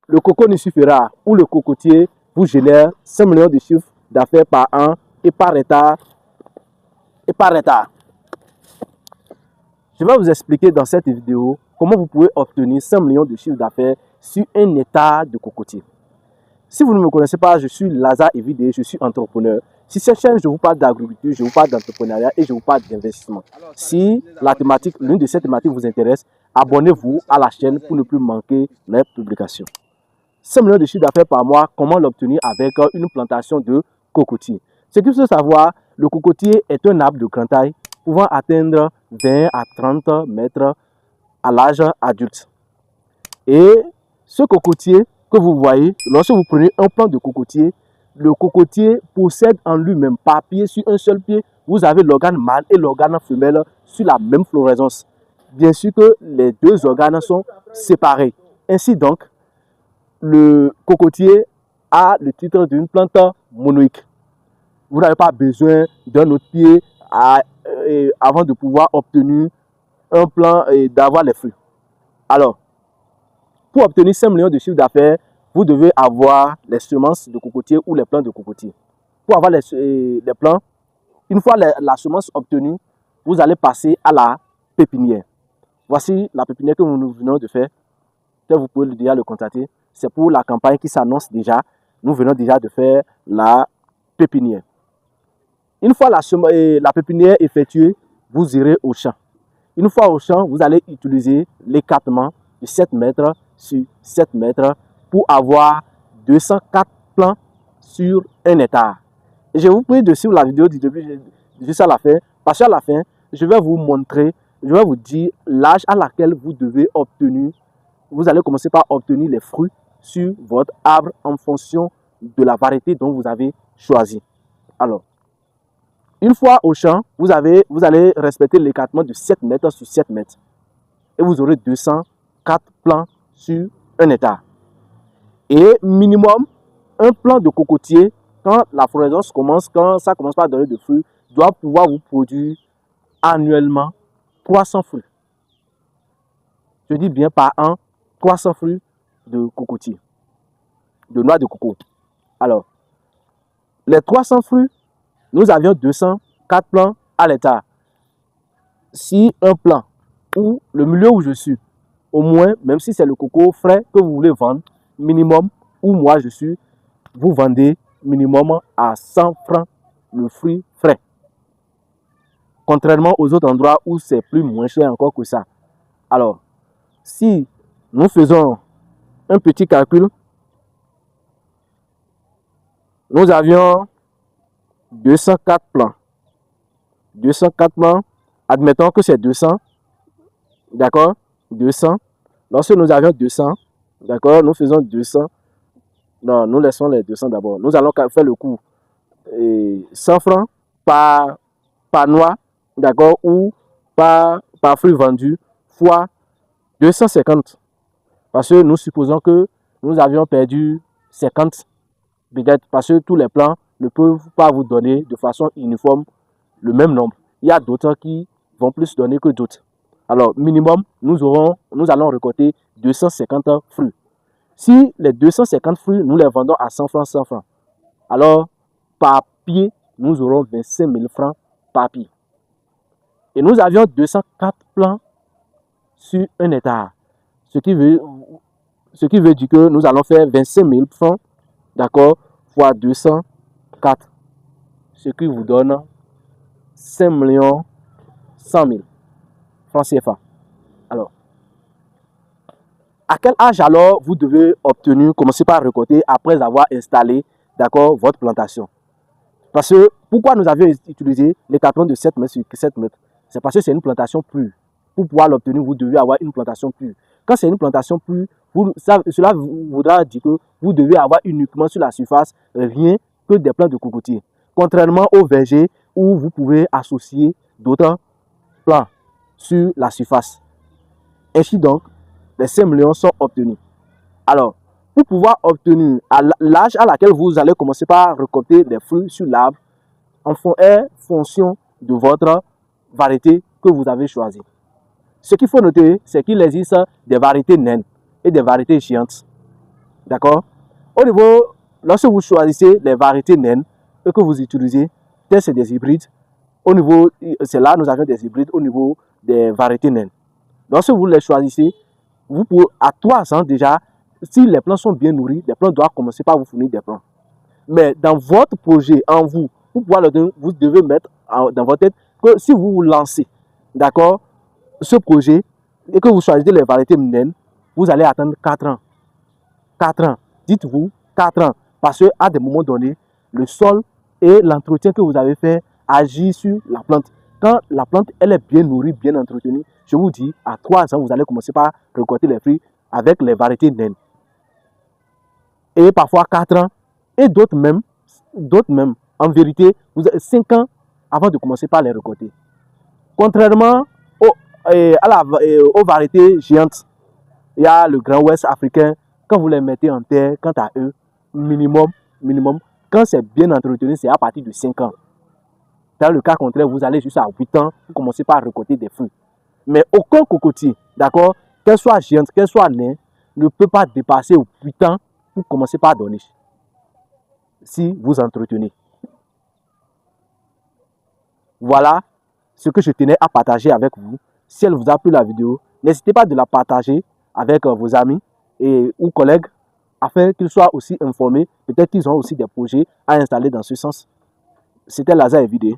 le coconifera ou le cocotier vous génère 5 millions de chiffres d'affaires par an et par hectare. Je vais vous expliquer dans cette vidéo comment vous pouvez obtenir 5 millions de chiffres d'affaires sur un hectare de cocotier. Si vous ne me connaissez pas, je suis Lazare Evidé, je suis entrepreneur. Sur cette chaîne, je vous parle d'agriculture, je vous parle d'entrepreneuriat et je vous parle d'investissement. Si l'une de ces thématiques vous intéresse, abonnez-vous à la chaîne pour ne plus manquer les publications. 5 millions de chiffres d'affaires par mois, comment l'obtenir avec une plantation de cocotier? Ce qu'il faut savoir, le cocotier est un arbre de grande taille pouvant atteindre 20 à 30 mètres à l'âge adulte. Et ce cocotier que vous voyez, lorsque vous prenez un plant de cocotier, le cocotier possède en lui-même, par pied, sur un seul pied, vous avez l'organe mâle et l'organe femelle sur la même floraison. Bien sûr que les deux organes sont séparés. Ainsi donc, le cocotier a le titre d'une plante monoïque. Vous n'avez pas besoin d'un autre pied avant de pouvoir obtenir un plant et d'avoir les fruits. Alors, pour obtenir 5 millions de chiffres d'affaires, vous devez avoir les semences de cocotier ou les plants de cocotier. Pour avoir les plants, une fois la semence obtenue, vous allez passer à la pépinière. Voici la pépinière que nous venons de faire. Vous pouvez déjà le contacter. C'est pour la campagne qui s'annonce déjà. Nous venons déjà de faire la pépinière. Une fois la pépinière effectuée, vous irez au champ. Une fois au champ, vous allez utiliser l'écartement de 7 mètres sur 7 mètres pour avoir 204 plants sur un hectare. Et je vous prie de suivre la vidéo du début jusqu'à la fin, parce qu'à la fin, je vais vous montrer, je vais vous dire l'âge à laquelle vous devez obtenir, vous allez commencer par obtenir les fruits sur votre arbre en fonction de la variété dont vous avez choisi. Alors, une fois au champ, vous allez respecter l'écartement de 7 mètres sur 7 mètres. Et vous aurez 204 plants sur un hectare. Et minimum, un plant de cocotier, quand la floraison commence, quand ça commence par donner de fruits, doit pouvoir vous produire annuellement 300 fruits. Je dis bien par an, 300 fruits de cocotier, de noix de coco. Alors, les 300 fruits, nous avions 204 plants à l'hectare. Si un plant, ou le milieu où je suis, au moins, même si c'est le coco frais que vous voulez vendre, minimum, où moi je suis, vous vendez minimum à 100 francs le fruit frais. Contrairement aux autres endroits où c'est plus moins cher encore que ça. Alors, si nous faisons un petit calcul, nous avions 204 plants. 204 plants, admettons que c'est 200, d'accord, 200. Lorsque nous avions 200, d'accord, nous faisons 200. Non, nous laissons les 200 d'abord. Nous allons faire le coût. 100 francs par noix, d'accord, ou par fruit vendu, fois 250. Parce que nous supposons que nous avions perdu 50, peut-être parce que tous les plants ne peuvent pas vous donner de façon uniforme le même nombre. Il y a d'autres qui vont plus donner que d'autres. Alors, minimum, nous allons récolter 250 fruits. Si les 250 fruits, nous les vendons à 100 francs, 100 francs, alors par pied, nous aurons 25 000 francs par pied. Et nous avions 204 plants sur un hectare. Ce qui veut dire que nous allons faire 25 000 francs, d'accord, fois 204, ce qui vous donne 5 100 000 francs CFA. Alors, à quel âge alors vous devez commencer par récolter après avoir installé, d'accord, votre plantation? Parce que, pourquoi nous avions utilisé l'écartement de 7 mètres sur 7 mètres? C'est parce que c'est une plantation pure. Pour pouvoir l'obtenir, vous devez avoir une plantation pure. Quand c'est une plantation pure, cela voudra dire que vous devez avoir uniquement sur la surface rien que des plants de cocotier. Contrairement au verger où vous pouvez associer d'autres plants sur la surface. Ainsi donc, les 5 millions sont obtenus. Alors, pour pouvoir obtenir l'âge à laquelle vous allez commencer par récolter des fruits sur l'arbre, en fonction de votre variété que vous avez choisie. Ce qu'il faut noter, c'est qu'il existe des variétés naines et des variétés géantes. D'accord? Au niveau, lorsque vous choisissez les variétés naines et que vous utilisez, c'est des hybrides. Au niveau, c'est là nous avons des hybrides au niveau des variétés naines. Lorsque vous les choisissez, vous pouvez, à 3 ans déjà, si les plants sont bien nourris, les plants doivent commencer par vous fournir des plants. Mais dans votre projet, en vous, vous devez mettre dans votre tête que si vous vous lancez, d'accord, ce projet, et que vous choisissez les variétés naines, vous allez attendre 4 ans. 4 ans. Dites-vous 4 ans. Parce qu'à des moments donnés, le sol et l'entretien que vous avez fait agissent sur la plante. Quand la plante elle est bien nourrie, bien entretenue, je vous dis, à 3 ans, vous allez commencer par récolter les fruits avec les variétés naines. Et parfois 4 ans, et d'autres même, en vérité, vous avez 5 ans avant de commencer par les récolter. Contrairement aux variétés géantes, il y a le Grand Ouest africain, quand vous les mettez en terre, quant à eux, minimum, quand c'est bien entretenu, c'est à partir de 5 ans. Dans le cas contraire, vous allez jusqu'à 8 ans, vous commencez par récolter des fruits. Mais aucun cocotier, d'accord, qu'elle soit géante, qu'elle soit naine, ne peut pas dépasser 8 ans pour commencer par donner. Si vous entretenez. Voilà ce que je tenais à partager avec vous. Si elle vous a plu la vidéo, n'hésitez pas de la partager avec vos amis ou collègues afin qu'ils soient aussi informés. Peut-être qu'ils ont aussi des projets à installer dans ce sens. C'était Lazare Vidéo.